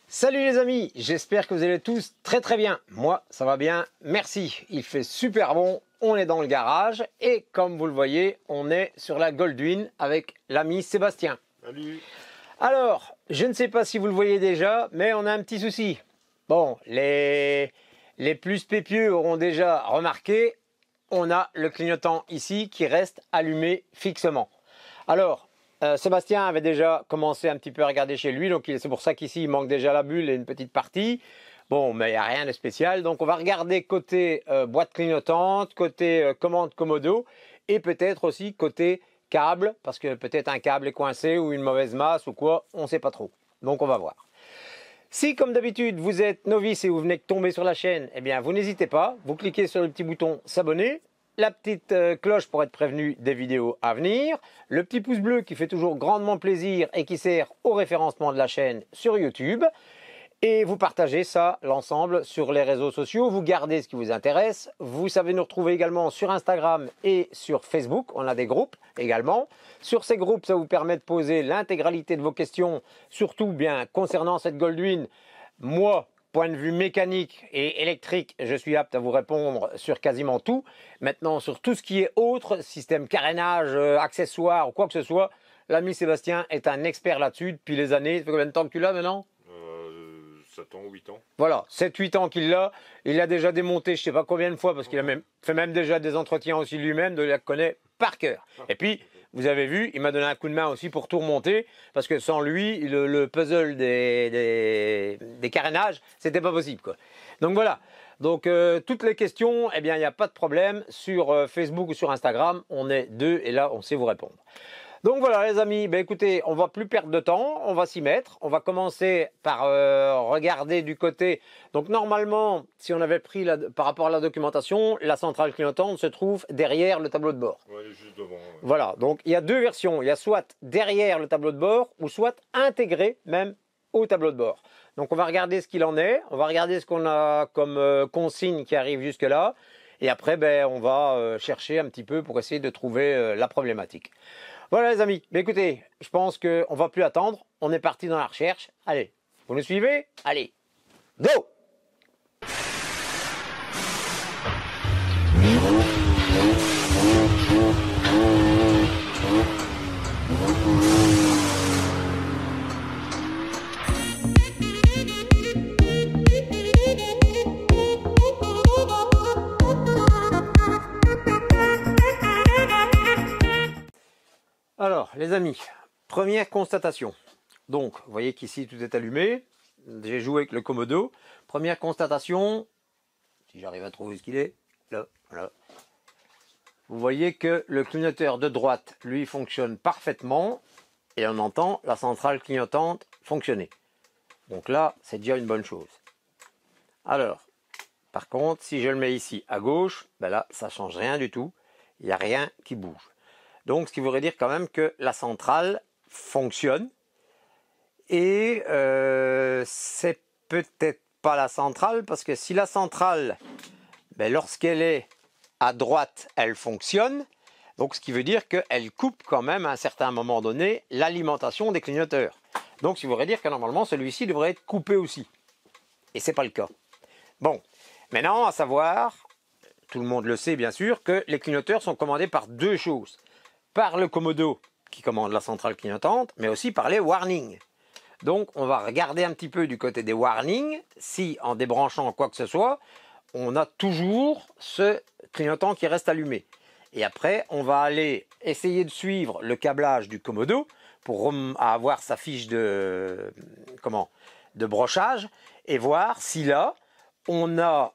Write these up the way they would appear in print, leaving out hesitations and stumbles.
Salut les amis, j'espère que vous allez tous très bien. Moi, ça va bien, merci. Il fait super bon, on est dans le garage et comme vous le voyez, on est sur la Goldwyn avec l'ami Sébastien. Salut. Alors, je ne sais pas si vous le voyez déjà, mais on a un petit souci. Bon, les plus pépieux auront déjà remarqué, on a le clignotant ici qui reste allumé fixement. Alors, Sébastien avait déjà commencé un petit peu à regarder chez lui, donc c'est pour ça qu'ici il manque déjà la bulle et une petite partie. Bon, mais il n'y a rien de spécial, donc on va regarder côté boîte clignotante, côté commande Commodo et peut-être aussi côté câble, parce que peut-être un câble est coincé ou une mauvaise masse ou quoi, on ne sait pas trop. Donc on va voir. Si comme d'habitude vous êtes novice et vous venez de tomber sur la chaîne, eh bien vous n'hésitez pas, vous cliquez sur le petit bouton s'abonner, la petite cloche pour être prévenu des vidéos à venir, le petit pouce bleu qui fait toujours grandement plaisir et qui sert au référencement de la chaîne sur YouTube. Et vous partagez ça, l'ensemble, sur les réseaux sociaux. Vous gardez ce qui vous intéresse. Vous savez nous retrouver également sur Instagram et sur Facebook. On a des groupes également. Sur ces groupes, ça vous permet de poser l'intégralité de vos questions, surtout bien concernant cette Goldwyn. Moi, point de vue mécanique et électrique, je suis apte à vous répondre sur quasiment tout. Maintenant, sur tout ce qui est autre, système carénage, accessoires ou quoi que ce soit, l'ami Sébastien est un expert là-dessus depuis les années. Ça fait combien de temps que tu l'as maintenant ? 7 ans, 8 ans. Voilà, 7-8 ans qu'il l'a. Il l'a déjà démonté je ne sais pas combien de fois parce qu'il a fait même déjà des entretiens aussi lui-même, donc il la connaît par cœur. Et puis, vous avez vu, il m'a donné un coup de main aussi pour tout remonter parce que sans lui, le puzzle des carénages, c'était pas possible, quoi. Donc voilà. Donc toutes les questions, eh bien, il n'y a pas de problème. Sur Facebook ou sur Instagram, on est deux et là, on sait vous répondre. Donc voilà les amis, ben écoutez, on va plus perdre de temps, on va s'y mettre. On va commencer par regarder du côté. Donc normalement, si on avait pris par rapport à la documentation, la centrale clignotante se trouve derrière le tableau de bord. Ouais, juste devant. Ouais. Voilà, donc il y a deux versions. Il y a soit derrière le tableau de bord ou soit intégré même au tableau de bord. Donc on va regarder ce qu'il en est, on va regarder ce qu'on a comme consigne qui arrive jusque là. Et après, ben, on va chercher un petit peu pour essayer de trouver la problématique. Voilà les amis, mais écoutez, je pense qu'on ne va plus attendre, on est parti dans la recherche. Allez, vous nous suivez? Allez, go! Alors, les amis, première constatation. Donc, vous voyez qu'ici, tout est allumé. J'ai joué avec le Commodo. Première constatation, si j'arrive à trouver ce qu'il est, là, voilà. Vous voyez que le clignoteur de droite, lui, fonctionne parfaitement. Et on entend la centrale clignotante fonctionner. Donc là, c'est déjà une bonne chose. Alors, par contre, si je le mets ici à gauche, ben là, ça ne change rien du tout. Il n'y a rien qui bouge. Donc, ce qui voudrait dire quand même que la centrale fonctionne. Et c'est peut-être pas la centrale, parce que si la centrale, ben, lorsqu'elle est à droite, elle fonctionne. Donc, ce qui veut dire qu'elle coupe quand même à un certain moment donné l'alimentation des clignoteurs. Donc, ce qui voudrait dire que normalement, celui-ci devrait être coupé aussi. Et ce n'est pas le cas. Bon, maintenant, à savoir, tout le monde le sait bien sûr, que les clignoteurs sont commandés par deux choses. Par le Commodo qui commande la centrale clignotante, mais aussi par les warnings. Donc on va regarder un petit peu du côté des warnings, si en débranchant quoi que ce soit, on a toujours ce clignotant qui reste allumé. Et après, on va aller essayer de suivre le câblage du Commodo pour avoir sa fiche de brochage et voir si là, on a,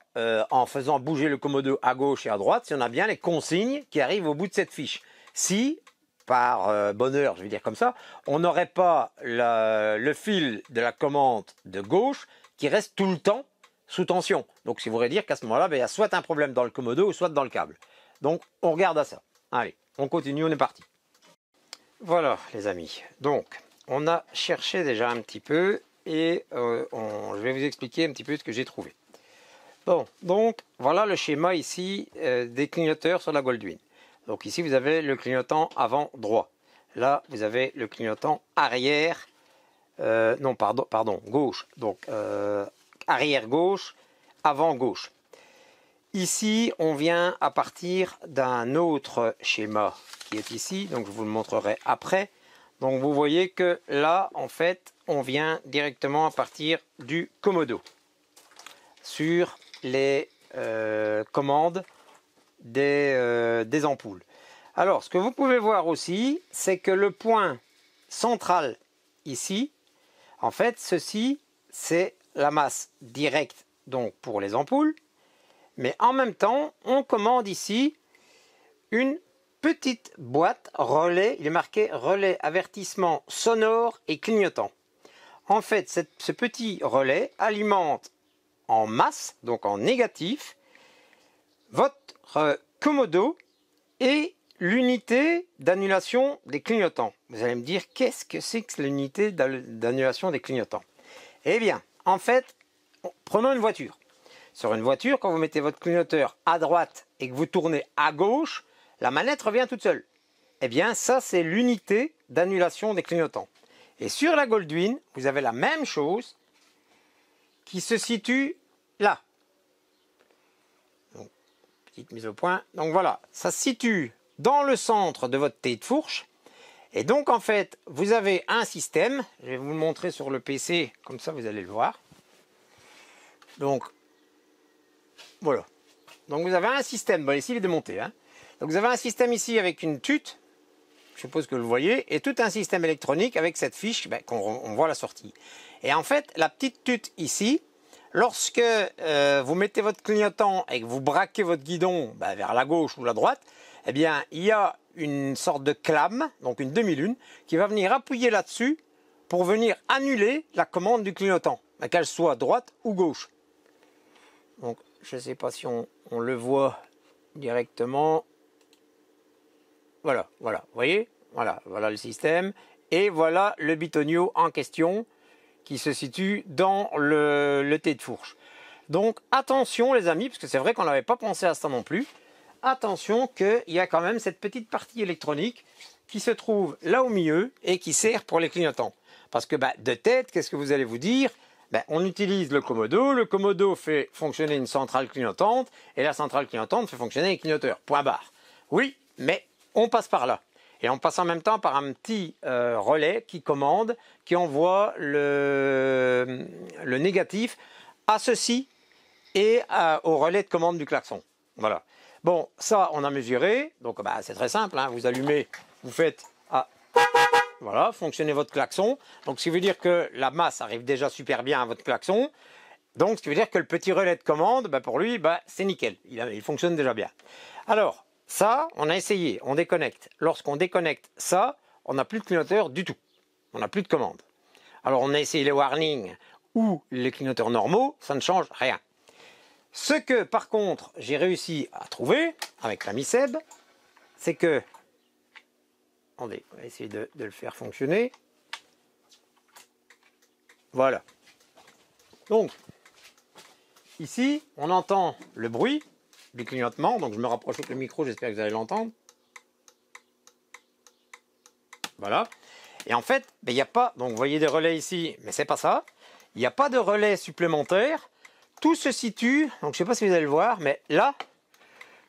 en faisant bouger le Commodo à gauche et à droite, si on a bien les consignes qui arrivent au bout de cette fiche. Si, par bonheur, je vais dire comme ça, on n'aurait pas le fil de la commande de gauche qui reste tout le temps sous tension. Donc, ça voudrait dire qu'à ce moment-là, ben, il y a soit un problème dans le Commodo ou soit dans le câble. Donc, on regarde à ça. Allez, on continue, on est parti. Voilà, les amis. Donc, on a cherché déjà un petit peu et je vais vous expliquer un petit peu ce que j'ai trouvé. Bon, donc, voilà le schéma ici des clignoteurs sur la Goldwyn. Donc ici, vous avez le clignotant avant droit. Là, vous avez le clignotant arrière non, pardon, gauche. Donc, arrière gauche, avant gauche. Ici, on vient à partir d'un autre schéma qui est ici. Donc, je vous le montrerai après. Donc, vous voyez que là, en fait, on vient directement à partir du Komodo sur les commandes des ampoules. Alors, ce que vous pouvez voir aussi, c'est que le point central ici, en fait, ceci, c'est la masse directe donc pour les ampoules. Mais en même temps, on commande ici une petite boîte relais. Il est marqué relais avertissement sonore et clignotant. En fait, ce petit relais alimente en masse, donc en négatif, votre Komodo et l'unité d'annulation des clignotants. Vous allez me dire, qu'est-ce que c'est que l'unité d'annulation des clignotants? Eh bien, en fait, prenons une voiture. Sur une voiture, quand vous mettez votre clignoteur à droite et que vous tournez à gauche, la manette revient toute seule. Eh bien, ça, c'est l'unité d'annulation des clignotants. Et sur la Goldwyn, vous avez la même chose qui se situe là. Donc, petite mise au point. Donc voilà, ça se situe dans le centre de votre tête de fourche. Et donc, en fait, vous avez un système. Je vais vous le montrer sur le PC, comme ça, vous allez le voir. Donc, voilà. Donc, vous avez un système. Bon, ici, il est démonté. Hein. Donc, vous avez un système ici avec une tute. Je suppose que vous le voyez. Et tout un système électronique avec cette fiche qu'on voit à la sortie. Et en fait, la petite tute ici, lorsque vous mettez votre clignotant et que vous braquez votre guidon vers la gauche ou la droite, eh bien, il y a une sorte de clame, donc une demi-lune, qui va venir appuyer là-dessus pour venir annuler la commande du clignotant, qu'elle soit droite ou gauche. Donc, je ne sais pas si on le voit directement. Voilà, vous voyez, voilà le système. Et voilà le bitonio en question qui se situe dans le tête de fourche. Donc, attention les amis, parce que c'est vrai qu'on n'avait pas pensé à ça non plus. Attention qu'il y a quand même cette petite partie électronique qui se trouve là au milieu et qui sert pour les clignotants. Parce que de tête, qu'est-ce que vous allez vous dire? On utilise le Komodo fait fonctionner une centrale clignotante et la centrale clignotante fait fonctionner les clignoteurs. Point barre. Oui, mais on passe par là. Et on passe en même temps par un petit relais qui commande, qui envoie le négatif à ceci et au relais de commande du klaxon. Voilà. Bon, ça, on a mesuré. Donc, c'est très simple. Hein. Vous allumez, vous faites... voilà, fonctionnez votre klaxon. Donc, ce qui veut dire que la masse arrive déjà super bien à votre klaxon. Donc, ce qui veut dire que le petit relais de commande, pour lui, c'est nickel. Il fonctionne déjà bien. Alors, ça, on a essayé. On déconnecte. Lorsqu'on déconnecte ça, on n'a plus de clignoteur du tout. On n'a plus de commande. Alors, on a essayé les warnings ou les clignoteurs normaux. Ça ne change rien. Ce que, par contre, j'ai réussi à trouver avec la MICEB, c'est que... Attendez, on va essayer de le faire fonctionner. Voilà. Donc, ici, on entend le bruit du clignotement. Donc, je me rapproche avec le micro, j'espère que vous allez l'entendre. Voilà. Et en fait, il n'y a pas... Donc, vous voyez des relais ici, mais c'est pas ça. Il n'y a pas de relais supplémentaire. Tout se situe, donc je ne sais pas si vous allez le voir, mais là,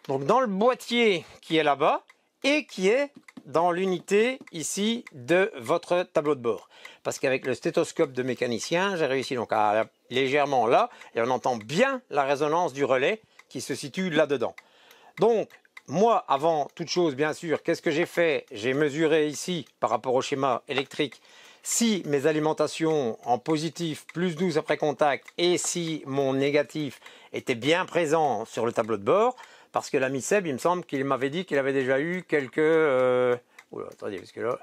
donc dans le boîtier qui est là-bas et qui est dans l'unité ici de votre tableau de bord. Parce qu'avec le stéthoscope de mécanicien, j'ai réussi donc à légèrement là et on entend bien la résonance du relais qui se situe là-dedans. Donc, moi, avant toute chose, bien sûr, qu'est-ce que j'ai fait? J'ai mesuré ici, par rapport au schéma électrique, si mes alimentations en positif plus 12 après contact et si mon négatif était bien présent sur le tableau de bord, parce que l'ami Seb, il me semble qu'il m'avait dit qu'il avait déjà eu quelques... Oula, attendez, parce que là,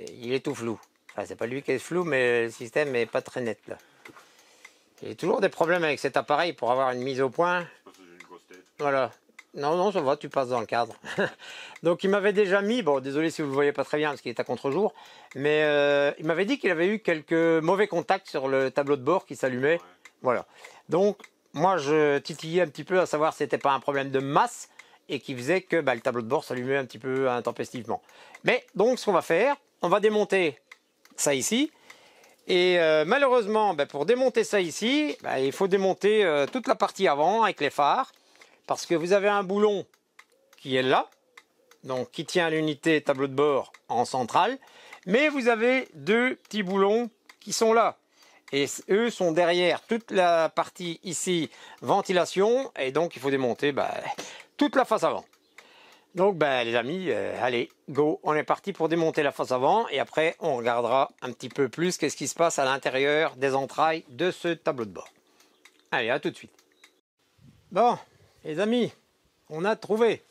il est tout flou. Enfin, c'est pas lui qui est flou, mais le système n'est pas très net là. J'ai toujours des problèmes avec cet appareil pour avoir une mise au point. Voilà. Non, ça va, tu passes dans le cadre. Donc, il m'avait déjà mis, bon, désolé si vous ne le voyez pas très bien parce qu'il est à contre-jour, mais il m'avait dit qu'il avait eu quelques mauvais contacts sur le tableau de bord qui s'allumait. Ouais. Voilà. Donc, moi, je titillais un petit peu à savoir si c'était pas un problème de masse et qui faisait que le tableau de bord s'allumait un petit peu intempestivement. Mais, donc, ce qu'on va faire, on va démonter ça ici Et malheureusement, ben, pour démonter ça ici, ben, il faut démonter toute la partie avant avec les phares. Parce que vous avez un boulon qui est là, donc qui tient l'unité tableau de bord en centrale. Mais vous avez deux petits boulons qui sont là. Et eux sont derrière toute la partie ici, ventilation. Et donc il faut démonter ben, toute la face avant. Donc ben, les amis, allez, go, on est parti pour démonter la face avant. Et après, on regardera un petit peu plus qu'est-ce qui se passe à l'intérieur des entrailles de ce tableau de bord. Allez, à tout de suite. Bon, les amis, on a trouvé.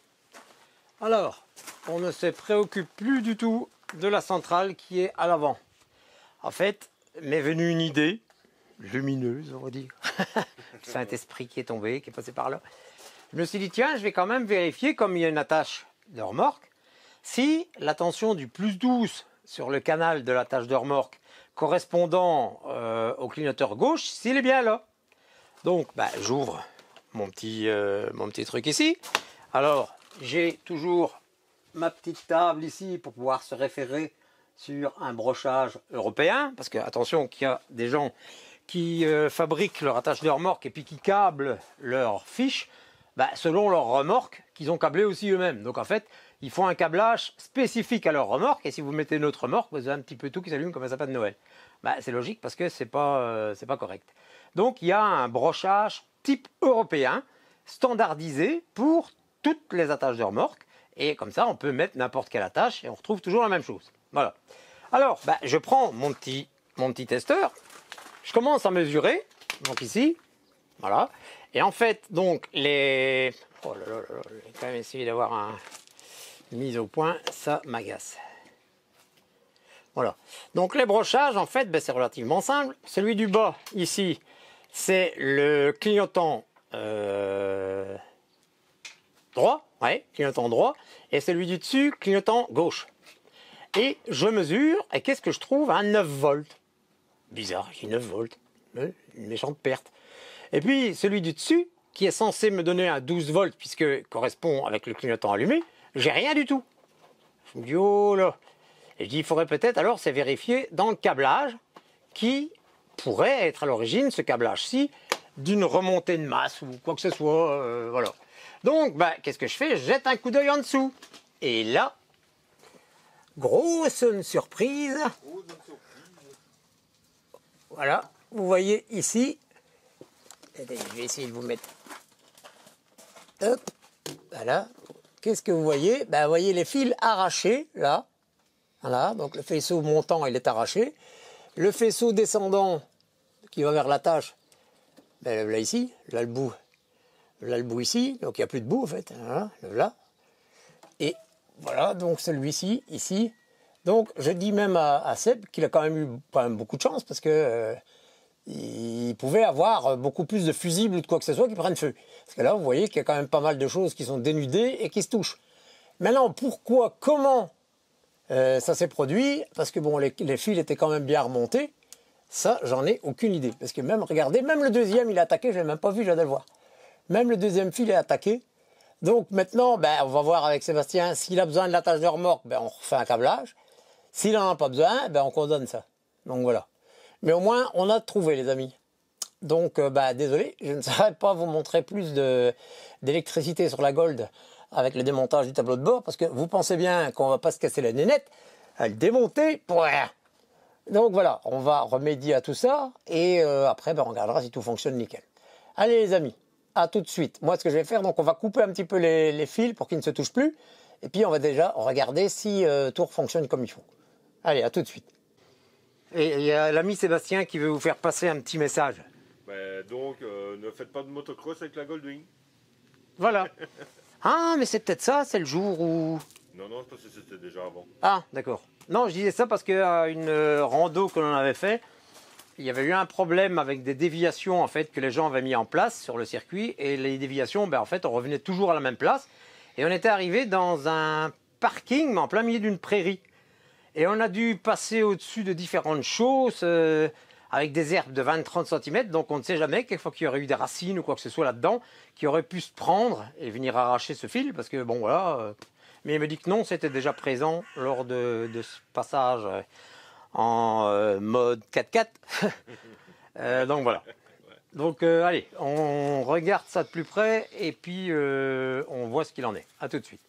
Alors, on ne se préoccupe plus du tout de la centrale qui est à l'avant. En fait, m'est venue une idée, lumineuse, on va dire. Le Saint-Esprit qui est tombé, qui est passé par là. Je me suis dit, tiens, je vais quand même vérifier, comme il y a une attache de remorque, si la tension du plus 12 sur le canal de l'attache de remorque correspondant au clignoteur gauche, s'il est bien là. Donc, bah, j'ouvre mon petit truc ici. Alors, j'ai toujours ma petite table ici pour pouvoir se référer sur un brochage européen. Parce que, attention, qu'il y a des gens qui fabriquent leur attache de remorque et puis qui câblent leurs fiches bah, selon leur remorque qu'ils ont câblé aussi eux-mêmes. Donc, en fait, ils font un câblage spécifique à leur remorque. Et si vous mettez une autre remorque, vous avez un petit peu tout qui s'allume comme un sapin de Noël. Bah, c'est logique parce que c'est pas correct. Donc, il y a un brochage type européen standardisé pour toutes les attaches de remorque. Et comme ça, on peut mettre n'importe quelle attache et on retrouve toujours la même chose. Voilà. Alors, bah, je prends mon petit testeur. Je commence à mesurer. Donc ici, voilà. Et en fait, donc, les... Oh là là là là, je vais quand même essayer d'avoir une mise au point. Ça m'agace. Voilà. Donc, les brochages, en fait, ben, c'est relativement simple. Celui du bas, ici, c'est le clignotant droit. Ouais, clignotant droit. Et celui du dessus, clignotant gauche. Et je mesure, et qu'est-ce que je trouve? Un 9 volts. Bizarre, j'ai 9 volts. Une méchante perte. Et puis, celui du dessus, qui est censé me donner un 12 volts, puisque correspond avec le clignotant allumé, j'ai rien du tout. Je me dis, oh là. Et je dis, il faudrait peut-être alors c'est vérifier dans le câblage, qui pourrait être à l'origine, ce câblage-ci, d'une remontée de masse ou quoi que ce soit. Voilà. Donc, bah, qu'est-ce que je fais? Je jette un coup d'œil en dessous. Et là, grosse surprise. Voilà, vous voyez ici. Attendez, je vais essayer de vous mettre. Hop, voilà. Qu'est-ce que vous voyez? Ben, vous voyez les fils arrachés, là. Voilà, donc le faisceau montant, il est arraché. Le faisceau descendant, qui va vers l'attache, ben, là ici, là le bout. Là le bout ici, donc il n'y a plus de bout en fait. Voilà, là. Et voilà, donc celui-ci, ici. Donc je dis même à Seb qu'il a quand même eu beaucoup de chance parce que il pouvait avoir beaucoup plus de fusibles ou de quoi que ce soit qui prennent feu. Parce que là, vous voyez qu'il y a quand même pas mal de choses qui sont dénudées et qui se touchent. Maintenant, pourquoi, comment ça s'est produit? Parce que bon, les fils étaient quand même bien remontés. Ça, j'en ai aucune idée. Parce que même, regardez, même le deuxième, il est attaqué, je l'ai même pas vu, j'allais le voir. Même le deuxième fil est attaqué. Donc maintenant, ben, on va voir avec Sébastien, s'il a besoin de l'attache de remorque, ben, on refait un câblage. S'il n'en a pas besoin, ben, on condamne ça. Donc voilà. Mais au moins, on a trouvé, les amis. Donc, bah, désolé, je ne saurais pas vous montrer plus d'électricité sur la Gold avec le démontage du tableau de bord, parce que vous pensez bien qu'on ne va pas se casser la nénette à le démonter pour rien. Donc voilà, on va remédier à tout ça, et après, ben, on regardera si tout fonctionne nickel. Allez les amis, à tout de suite. Moi, ce que je vais faire, donc on va couper un petit peu les fils pour qu'ils ne se touchent plus, et puis on va déjà regarder si tout fonctionne comme il faut. Allez, à tout de suite. Et il y a l'ami Sébastien qui veut vous faire passer un petit message. Donc, ne faites pas de motocross avec la Goldwing. Voilà. Ah, mais c'est peut-être ça, c'est le jour où... Non, non, parce que c'était déjà avant. Ah, d'accord. Non, je disais ça parce qu'à une rando que l'on avait fait, il y avait eu un problème avec des déviations en fait que les gens avaient mis en place sur le circuit. Et les déviations, ben, en fait, on revenait toujours à la même place. Et on était arrivé dans un parking, mais en plein milieu d'une prairie. Et on a dû passer au-dessus de différentes choses avec des herbes de 20-30 cm. Donc on ne sait jamais, quelquefois qu'il y aurait eu des racines ou quoi que ce soit là-dedans, qui auraient pu se prendre et venir arracher ce fil. Parce que bon voilà. Mais il me dit que non, c'était déjà présent lors de ce passage en mode 4x4. Donc voilà. Donc allez, on regarde ça de plus près et puis on voit ce qu'il en est. À tout de suite.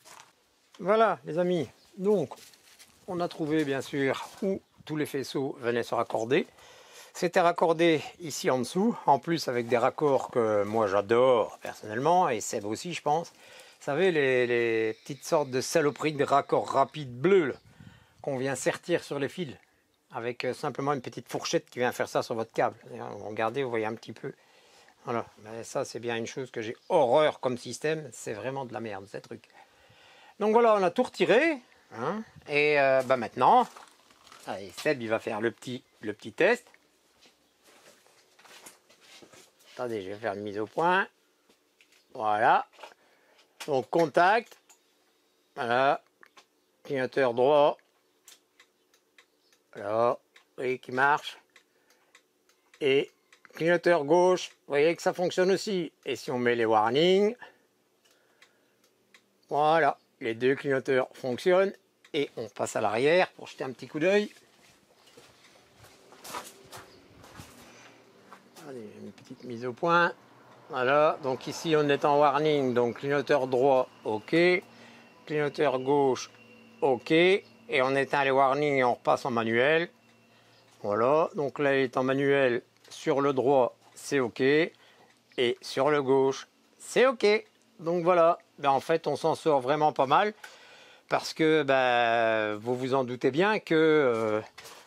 Voilà les amis, donc on a trouvé bien sûr où tous les faisceaux venaient se raccorder. C'était raccordé ici en dessous, en plus avec des raccords que moi j'adore personnellement, et Seb aussi je pense. Vous savez, les petites sortes de saloperies de raccords rapides bleus qu'on vient sertir sur les fils, avec simplement une petite fourchette qui vient faire ça sur votre câble. Regardez, vous voyez un petit peu. Voilà, mais ça c'est bien une chose que j'ai horreur comme système, c'est vraiment de la merde ces trucs. Donc voilà, on a tout retiré, hein, et maintenant, allez, Seb il va faire le petit test. Attendez, je vais faire une mise au point. Voilà. Donc contact. Voilà. Clignoteur droit. Voilà. Vous voyez qui marche. Et clignoteur gauche. Vous voyez que ça fonctionne aussi. Et si on met les warnings. Voilà. Les deux clignoteurs fonctionnent. Et on passe à l'arrière pour jeter un petit coup d'œil. Allez, une petite mise au point. Voilà, donc ici on est en warning, donc clignoteur droit, ok. Clignoteur gauche, ok. Et on éteint les warnings et on repasse en manuel. Voilà, donc là il est en manuel. Sur le droit, c'est ok. Et sur le gauche, c'est ok. Donc voilà, ben, en fait on s'en sort vraiment pas mal. Parce que ben, vous vous en doutez bien que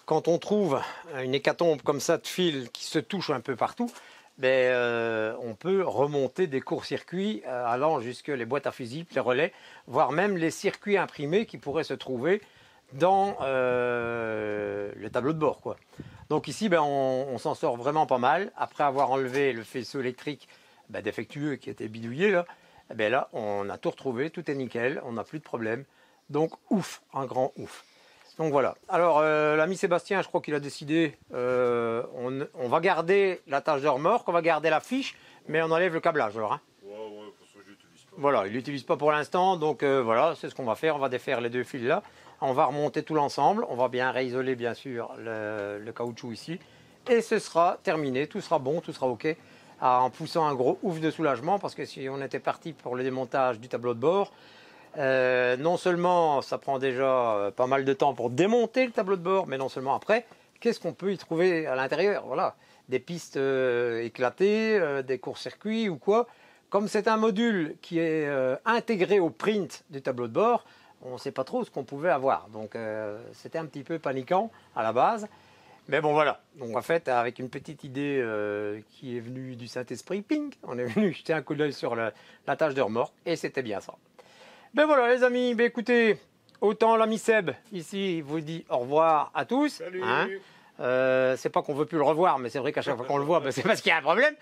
quand on trouve une hécatombe comme ça de fils qui se touchent un peu partout, ben, on peut remonter des courts-circuits allant jusque les boîtes à fusibles, les relais, voire même les circuits imprimés qui pourraient se trouver dans le tableau de bord, quoi. Donc ici, ben, on s'en sort vraiment pas mal. Après avoir enlevé le faisceau électrique ben, défectueux qui était bidouillé, là, ben là, on a tout retrouvé, tout est nickel, on n'a plus de problème. Donc ouf, un grand ouf. Donc voilà. Alors l'ami Sébastien, je crois qu'il a décidé, on va garder la tâche de remorque, on va garder la fiche, mais on enlève le câblage alors. Hein. Ouais, parce que je l'utilise pas. Voilà, il l'utilise pas pour l'instant, donc voilà, c'est ce qu'on va faire. On va défaire les deux fils là, on va remonter tout l'ensemble, on va bien réisoler bien sûr le caoutchouc ici, et ce sera terminé, tout sera bon, tout sera ok, en poussant un gros ouf de soulagement, parce que si on était parti pour le démontage du tableau de bord, non seulement ça prend déjà pas mal de temps pour démonter le tableau de bord, mais non seulement après, qu'est-ce qu'on peut y trouver à l'intérieur? Voilà, des pistes éclatées, des courts-circuits ou quoi. Comme c'est un module qui est intégré au print du tableau de bord, on ne sait pas trop ce qu'on pouvait avoir. Donc c'était un petit peu paniquant à la base. Mais bon voilà, donc en fait avec une petite idée qui est venue du Saint-Esprit, ping, on est venu jeter un coup d'œil sur la tâche de remorque et c'était bien ça. Ben voilà les amis, ben écoutez, autant l'ami Seb ici vous dit au revoir à tous. Salut. Hein, c'est pas qu'on veut plus le revoir, mais c'est vrai qu'à chaque fois qu'on le voit, ben c'est parce qu'il y a un problème.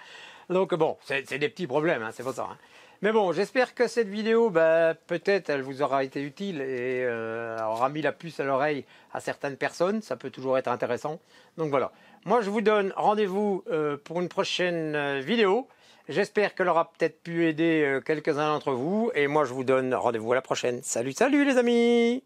Donc bon, c'est des petits problèmes, hein, c'est pas ça. Hein. Mais bon, j'espère que cette vidéo, ben, peut-être elle vous aura été utile et aura mis la puce à l'oreille à certaines personnes. Ça peut toujours être intéressant. Donc voilà, moi je vous donne rendez-vous pour une prochaine vidéo. J'espère qu'elle aura peut-être pu aider quelques-uns d'entre vous. Et moi, je vous donne rendez-vous à la prochaine. Salut, salut les amis!